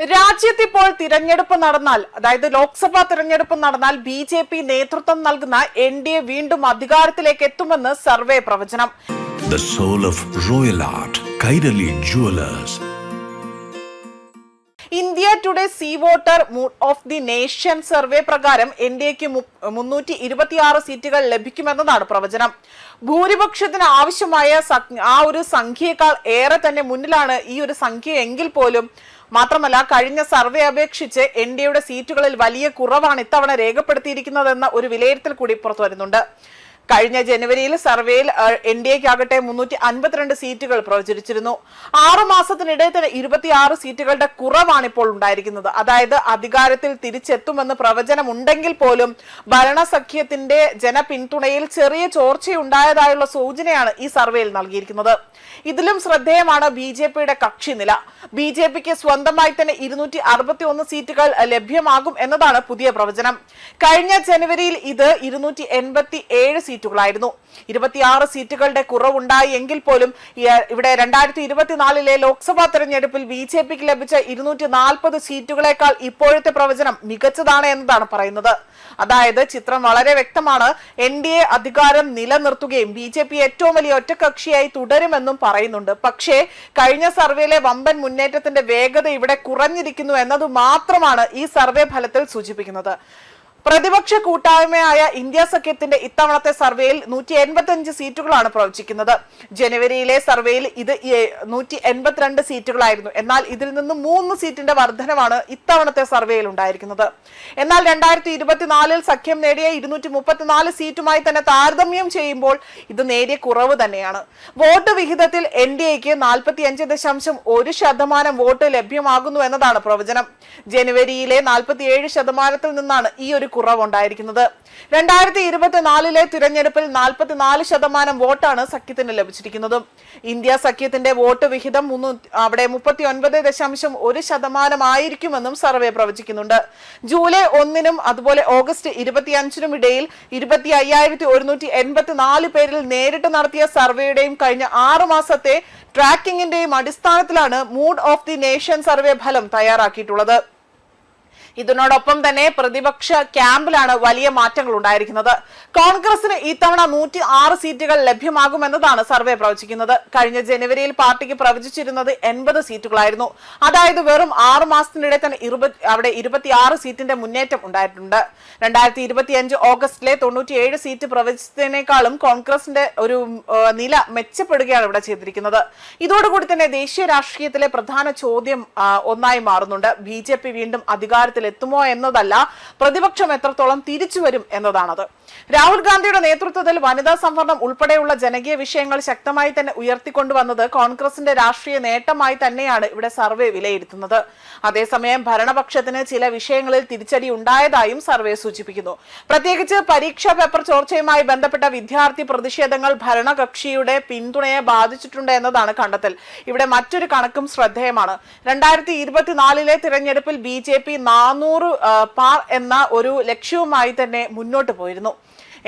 രാജ്യത്ത് ഇപ്പോൾ തിരഞ്ഞെടുപ്പ് നടന്നാൽ, അതായത് ലോക്സഭാ തിരഞ്ഞെടുപ്പ് നടന്നാൽ ബി.ജെ.പി. നേതൃത്വം നൽകുന്ന എൻ.ഡി.എ വീണ്ടും അധികാരത്തിലേക്ക് എത്തുമെന്ന് സർവേ പ്രവചനം. The soul of royal art, Kairali Jewelers. India today C voter mood of the nation survey പ്രകാരം എൻ.ഡി.എക്ക് 326 സീറ്റുകൾ ലഭിക്കുമെന്നതാണ് പ്രവചനം. ഭൂരിപക്ഷത്തിന് ആവശ്യമായ ആ ഒരു സംഖ്യയേക്കാൾ ഏറെ തന്നെ മുന്നിലാണ് ഈ ഒരു സംഖ്യ എങ്കിൽ പോലും മാത്രമല്ല കഴിഞ്ഞ സർവേ അപേക്ഷിച്ച് എൻ.ഡി.എയുടെ സീറ്റുകളിൽ വലിയ കുറവാണ് ഇത്തവണ രേഖപ്പെടുത്തിയിരിക്കുന്നതെന്ന ഒരു വിലയിരുത്തൽ കൂടി പുറത്തു വരുന്നുണ്ട്. കഴിഞ്ഞ ജനുവരിയിൽ സർവേയിൽ എൻ.ഡി.എക്കാകട്ടെ 352 സീറ്റുകൾ പ്രവചിച്ചിരുന്നു. 6 മാസത്തിനിടെ തന്നെ 26 സീറ്റുകളുടെ കുറവാണ് ഇപ്പോൾ ഉണ്ടായിരിക്കുന്നത്. അതായത് അധികാരത്തിൽ തിരിച്ചെത്തുമെന്ന് പ്രവചനം ഉണ്ടെങ്കിൽ പോലും ഭരണസഖ്യത്തിന്റെ ജനപിന്തുണയിൽ ചെറിയ ചോർച്ചയുണ്ടായതായുള്ള സൂചനയാണ് ഈ സർവേയിൽ നൽകിയിരിക്കുന്നത്. ഇതിലും ശ്രദ്ധേയമാണ് ബി.ജെ.പിയുടെ കക്ഷിനില. ബി.ജെ.പിക്ക് സ്വന്തമായി തന്നെ 261 സീറ്റുകൾ ലഭ്യമാകും എന്നതാണ് പുതിയ പ്രവചനം. കഴിഞ്ഞ ജനുവരിയിൽ ഇത് 287 സീറ്റുകളായിരുന്നു. 26 സീറ്റുകളുടെ കുറവുണ്ടായി എങ്കിൽ പോലും ഇവിടെ 2024 ലോക്സഭാ തെരഞ്ഞെടുപ്പിൽ ബി.ജെ.പിക്ക് ലഭിച്ച 240 സീറ്റുകളെക്കാൾ ഇപ്പോഴത്തെ പ്രവചനം മികച്ചതാണ് എന്നതാണ് പറയുന്നത്. അതായത് ചിത്രം വളരെ വ്യക്തമാണ്. എൻ.ഡി.എ അധികാരം നിലനിർത്തുകയും ബി.ജെ.പി ഏറ്റവും വലിയ ഒറ്റക്കക്ഷിയായി തുടരുമെന്നും പറയുന്നുണ്ട്. പക്ഷേ കഴിഞ്ഞ സർവേയിലെ വമ്പൻ മുന്നേറ്റത്തിന്റെ വേഗത ഇവിടെ കുറഞ്ഞിരിക്കുന്നു എന്നത് മാത്രമാണ് ഈ സർവേ ഫലത്തിൽ സൂചിപ്പിക്കുന്നത്. പ്രതിപക്ഷ കൂട്ടായ്മയായ ഇന്ത്യ സഖ്യത്തിന്റെ ഇത്തവണത്തെ സർവേയിൽ 185 സീറ്റുകളാണ് പ്രവചിക്കുന്നത്. ജനുവരിയിലെ സർവേയിൽ ഇത് 182 സീറ്റുകളായിരുന്നു. എന്നാൽ ഇതിൽ നിന്നും 3 സീറ്റിന്റെ വർധനവാണ് ഇത്തവണത്തെ സർവേയിൽ ഉണ്ടായിരിക്കുന്നത്. എന്നാൽ 2024 സഖ്യം നേടിയ 234 സീറ്റുമായി തന്നെ താരതമ്യം ചെയ്യുമ്പോൾ ഇത് നേരിയ കുറവ് തന്നെയാണ്. വോട്ട് വിഹിതത്തിൽ എൻ.ഡി.എക്ക് 45.1% വോട്ട് ലഭ്യമാകുന്നു എന്നതാണ് പ്രവചനം. ജനുവരിയിലെ 47% നിന്നാണ് ഈ ഒരു കുറവുണ്ടായിരിക്കുന്നത്. 2024 തിരഞ്ഞെടുപ്പിൽ 44% വോട്ടാണ് സഖ്യത്തിന് ലഭിച്ചിരിക്കുന്നത്. ഇന്ത്യ സഖ്യത്തിന്റെ വോട്ട് വിഹിതം 39.1% ആയിരിക്കുമെന്നും സർവേ പ്രവചിക്കുന്നുണ്ട്. ജൂലൈ 1 അതുപോലെ ഓഗസ്റ്റ് 25 ഇടയിൽ 25,184 പേരിൽ നേരിട്ട് നടത്തിയ സർവേയുടെയും കഴിഞ്ഞ 6 മാസത്തെ ട്രാക്കിംഗിന്റെയും അടിസ്ഥാനത്തിലാണ് mood of the nation survey ഫലം തയ്യാറാക്കിയിട്ടുള്ളത്. ഇതിനോടൊപ്പം തന്നെ പ്രതിപക്ഷ ക്യാമ്പിലാണ് വലിയ മാറ്റങ്ങൾ ഉണ്ടായിരിക്കുന്നത്. കോൺഗ്രസിന് ഇത്തവണ 106 സീറ്റുകൾ ലഭ്യമാകുമെന്നതാണ് സർവേ പ്രവചിക്കുന്നത്. കഴിഞ്ഞ ജനുവരിയിൽ പാർട്ടിക്ക് പ്രവചിച്ചിരുന്നത് 80 സീറ്റുകളായിരുന്നു. അതായത് വെറും 6 മാസത്തിനിടെ തന്നെ 26 സീറ്റിന്റെ മുന്നേറ്റം ഉണ്ടായിട്ടുണ്ട്. 2025 ഓഗസ്റ്റിലെ 97 സീറ്റ് പ്രവചിച്ചതിനേക്കാളും കോൺഗ്രസിന്റെ ഒരു നില മെച്ചപ്പെടുകയാണ് ഇവിടെ ചെയ്തിരിക്കുന്നത്. ഇതോടുകൂടി തന്നെ ദേശീയ രാഷ്ട്രീയത്തിലെ പ്രധാന ചോദ്യം ഒന്നായി മാറുന്നുണ്ട്. ബി.ജെ.പി വീണ്ടും അധികാരത്തിൽ എത്തുമോ എന്നതല്ല, പ്രതിപക്ഷം എത്രത്തോളം തിരിച്ചു വരും എന്നതാണത്. രാഹുൽ ഗാന്ധിയുടെ നേതൃത്വത്തിൽ വനിതാ സംവരണം ഉൾപ്പെടെയുള്ള ജനകീയ വിഷയങ്ങൾ ശക്തമായി തന്നെ ഉയർത്തിക്കൊണ്ടുവന്നത് കോൺഗ്രസിന്റെ രാഷ്ട്രീയ നേട്ടമായി തന്നെയാണ് ഇവിടെ സർവേ വിലയിരുത്തുന്നത്. അതേസമയം ഭരണപക്ഷത്തിന് ചില വിഷയങ്ങളിൽ തിരിച്ചടി ഉണ്ടായതായും സർവേ സൂചിപ്പിക്കുന്നു. പ്രത്യേകിച്ച് പരീക്ഷാ പേപ്പർ ചോർച്ചയുമായി ബന്ധപ്പെട്ട വിദ്യാർത്ഥി പ്രതിഷേധങ്ങൾ ഭരണകക്ഷിയുടെ പിന്തുണയെ ബാധിച്ചിട്ടുണ്ട് എന്നതാണ് കണ്ടെത്തൽ. ഇവിടെ മറ്റൊരു കണക്കും ശ്രദ്ധേയമാണ്. 2024 തിരഞ്ഞെടുപ്പിൽ ബി.ജെ.പി 400 പാർ എന്ന ഒരു ലക്ഷ്യവുമായി തന്നെ മുന്നോട്ട് പോയിരുന്നു.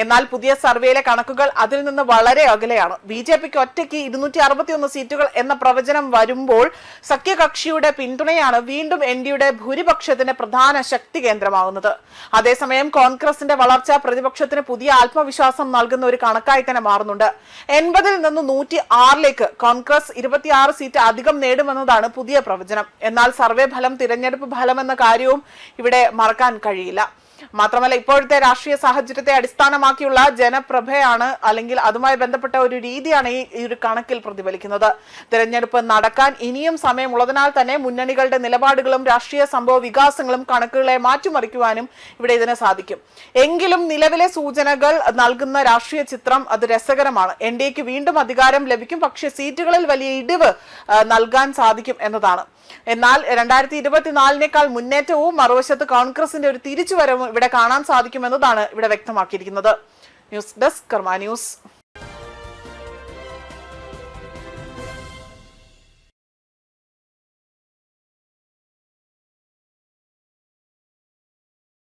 എന്നാൽ പുതിയ സർവേയിലെ കണക്കുകൾ അതിൽ നിന്ന് വളരെ അകലെയാണ്. ബി.ജെ.പിക്ക് ഒറ്റയ്ക്ക് 261 സീറ്റുകൾ എന്ന പ്രവചനം വരുമ്പോൾ സഖ്യകക്ഷിയുടെ പിന്തുണയാണ് വീണ്ടും എൻ.ഡി.യുടെ ഭൂരിപക്ഷത്തിന്റെ പ്രധാന ശക്തി കേന്ദ്രമാകുന്നത്. അതേസമയം കോൺഗ്രസിന്റെ വളർച്ച പ്രതിപക്ഷത്തിന് പുതിയ ആത്മവിശ്വാസം നൽകുന്ന ഒരു കണക്കായി തന്നെ മാറുന്നുണ്ട്. 80-ൽ നിന്ന് 106 കോൺഗ്രസ് 26 സീറ്റ് അധികം നേടുമെന്നതാണ് പുതിയ പ്രവചനം. എന്നാൽ സർവേ ഫലം തിരഞ്ഞെടുപ്പ് ഫലം എന്ന കാര്യവും ഇവിടെ മറക്കാൻ കഴിയില്ല. മാത്രമല്ല ഇപ്പോഴത്തെ രാഷ്ട്രീയ സാഹചര്യത്തെ അടിസ്ഥാനമാക്കിയുള്ള ജനപ്രഭയാണ് അല്ലെങ്കിൽ അതുമായി ബന്ധപ്പെട്ട ഒരു രീതിയാണ് ഈ ഒരു കണക്കിൽ പ്രതിഫലിക്കുന്നത്. തിരഞ്ഞെടുപ്പ് നടക്കാൻ ഇനിയും സമയമുള്ളതിനാൽ തന്നെ മുന്നണികളുടെ നിലപാടുകളും രാഷ്ട്രീയ സംഭവ വികാസങ്ങളും കണക്കുകളെ മാറ്റിമറിക്കുവാനും ഇവിടെ ഇതിന് സാധിക്കും. എങ്കിലും നിലവിലെ സൂചനകൾ നൽകുന്ന രാഷ്ട്രീയ ചിത്രം അത് രസകരമാണ്. എൻ.ഡി.എക്ക് വീണ്ടും അധികാരം ലഭിക്കും, പക്ഷേ സീറ്റുകളിൽ വലിയ ഇടിവ് നൽകാൻ സാധിക്കും എന്നതാണ്. എന്നാൽ 2024 മുന്നേറ്റവും മറുവശത്ത് കോൺഗ്രസിന്റെ ഒരു തിരിച്ചുവരവും ഇവിടെ കാണാൻ സാധിക്കുമെന്നതാണ് ഇവിടെ വ്യക്തമാക്കിയിരിക്കുന്നത്. ന്യൂസ് ഡെസ്ക് കർമ്മ ന്യൂസ്.